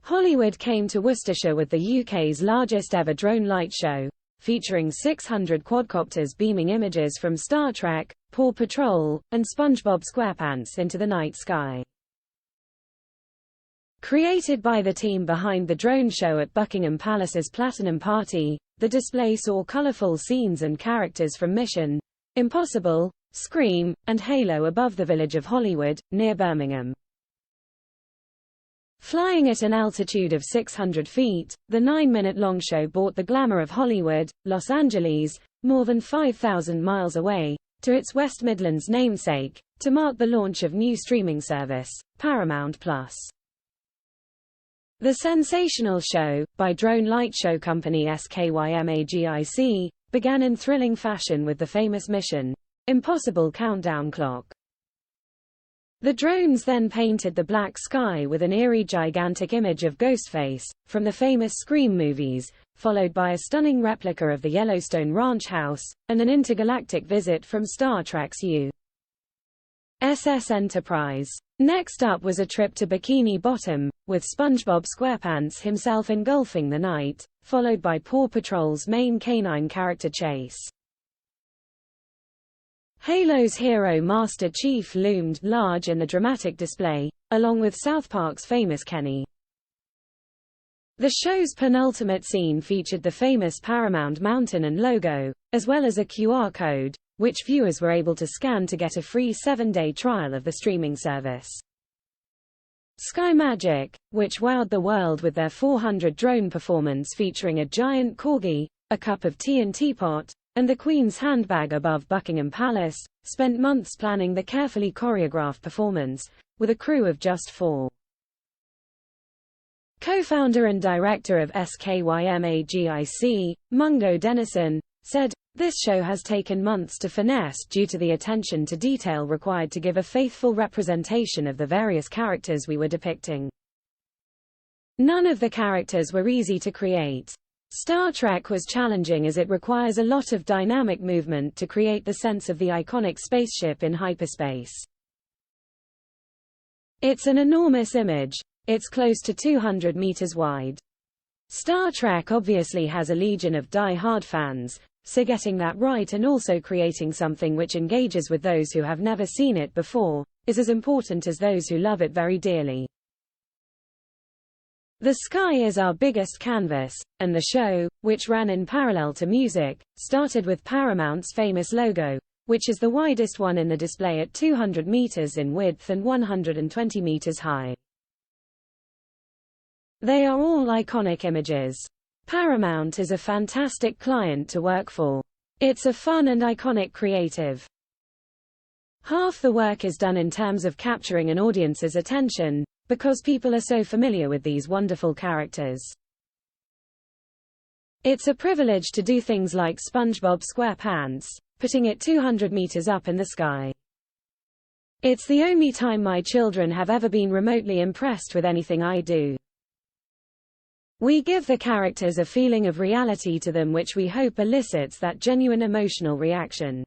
Hollywood came to Worcestershire with the UK's largest ever drone light show, featuring 600 quadcopters beaming images from Star Trek, Paw Patrol, and SpongeBob SquarePants into the night sky. Created by the team behind the drone show at Buckingham Palace's Platinum Party, the display saw colourful scenes and characters from Mission Impossible, Scream, and Halo above the village of Hollywood, near Birmingham. Flying at an altitude of 600 feet, the 9-minute-long show brought the glamour of Hollywood, Los Angeles, more than 5,000 miles away, to its West Midlands namesake, to mark the launch of new streaming service, Paramount+. The sensational show, by drone light show company SkyMagic, began in thrilling fashion with the famous Mission Impossible countdown clock. The drones then painted the black sky with an eerie gigantic image of Ghostface, from the famous Scream movies, followed by a stunning replica of the Yellowstone Ranch House, and an intergalactic visit from Star Trek's USS Enterprise. Next up was a trip to Bikini Bottom, with SpongeBob SquarePants himself engulfing the night, followed by Paw Patrol's main canine character Chase. Halo's hero Master Chief loomed large in the dramatic display, along with South Park's famous Kenny. The show's penultimate scene featured the famous Paramount Mountain and logo, as well as a QR code, which viewers were able to scan to get a free 7-day trial of the streaming service. SkyMagic, which wowed the world with their 400 drone performance featuring a giant corgi, a cup of tea and teapot, and the Queen's handbag above Buckingham Palace, spent months planning the carefully choreographed performance, with a crew of just 4. Co-founder and director of SkyMagic, Mungo Dennison, said, "This show has taken months to finesse due to the attention to detail required to give a faithful representation of the various characters we were depicting. None of the characters were easy to create. Star Trek was challenging as it requires a lot of dynamic movement to create the sense of the iconic spaceship in hyperspace. It's an enormous image. It's close to 200 meters wide. Star Trek obviously has a legion of die-hard fans, so getting that right and also creating something which engages with those who have never seen it before, is as important as those who love it very dearly. The sky is our biggest canvas, and the show, which ran in parallel to music, started with Paramount's famous logo, which is the widest one in the display at 200 meters in width and 120 meters high. They are all iconic images. Paramount is a fantastic client to work for. It's a fun and iconic creative. Half the work is done in terms of capturing an audience's attention, because people are so familiar with these wonderful characters. It's a privilege to do things like SpongeBob SquarePants, putting it 200 meters up in the sky. It's the only time my children have ever been remotely impressed with anything I do. We give the characters a feeling of reality to them which we hope elicits that genuine emotional reaction.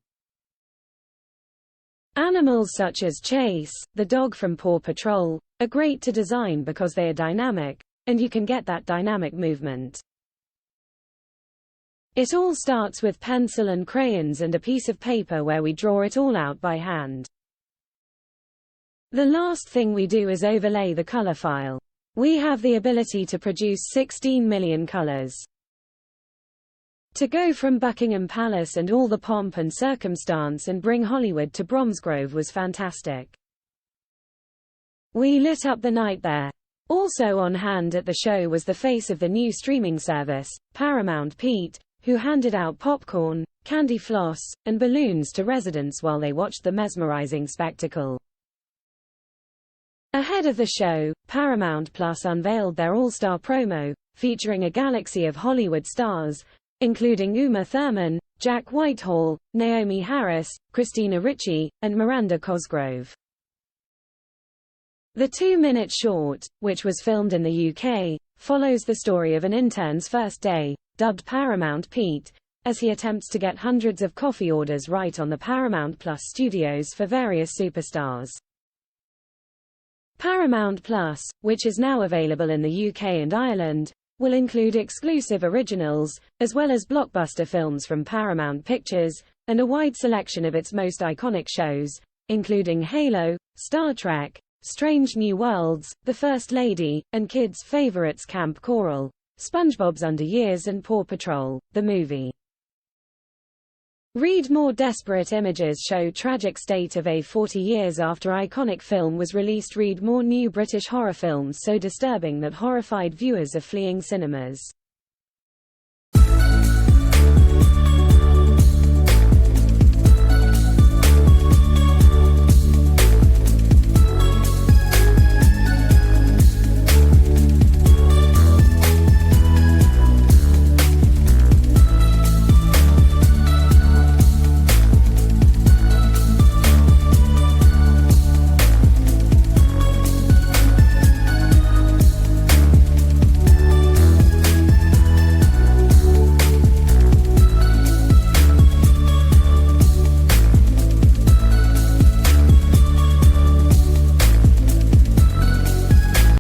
Animals such as Chase, the dog from Paw Patrol, are great to design because they are dynamic, and you can get that dynamic movement. It all starts with pencil and crayons and a piece of paper where we draw it all out by hand. The last thing we do is overlay the color file. We have the ability to produce 16 million colors. To go from Buckingham Palace and all the pomp and circumstance and bring Hollywood to Bromsgrove was fantastic. We lit up the night there. Also on hand at the show was the face of the new streaming service, Paramount Pete, who handed out popcorn, candy floss, and balloons to residents while they watched the mesmerizing spectacle. Ahead of the show, Paramount Plus unveiled their all-star promo, featuring a galaxy of Hollywood stars, including Uma Thurman, Jack Whitehall, Naomi Harris, Christina Ricci, and Miranda Cosgrove. The 2-minute short, which was filmed in the UK, follows the story of an intern's first day, dubbed Paramount Pete, as he attempts to get hundreds of coffee orders right on the Paramount Plus studios for various superstars. Paramount Plus, which is now available in the UK and Ireland, will include exclusive originals, as well as blockbuster films from Paramount Pictures, and a wide selection of its most iconic shows, including Halo, Star Trek, Strange New Worlds, The First Lady, and kids' favorites Camp Coral, SpongeBob's Under Years and Paw Patrol, the movie. Read more. Desperate images show tragic state of A 40 years after iconic film was released. Read more. New British horror films so disturbing that horrified viewers are fleeing cinemas.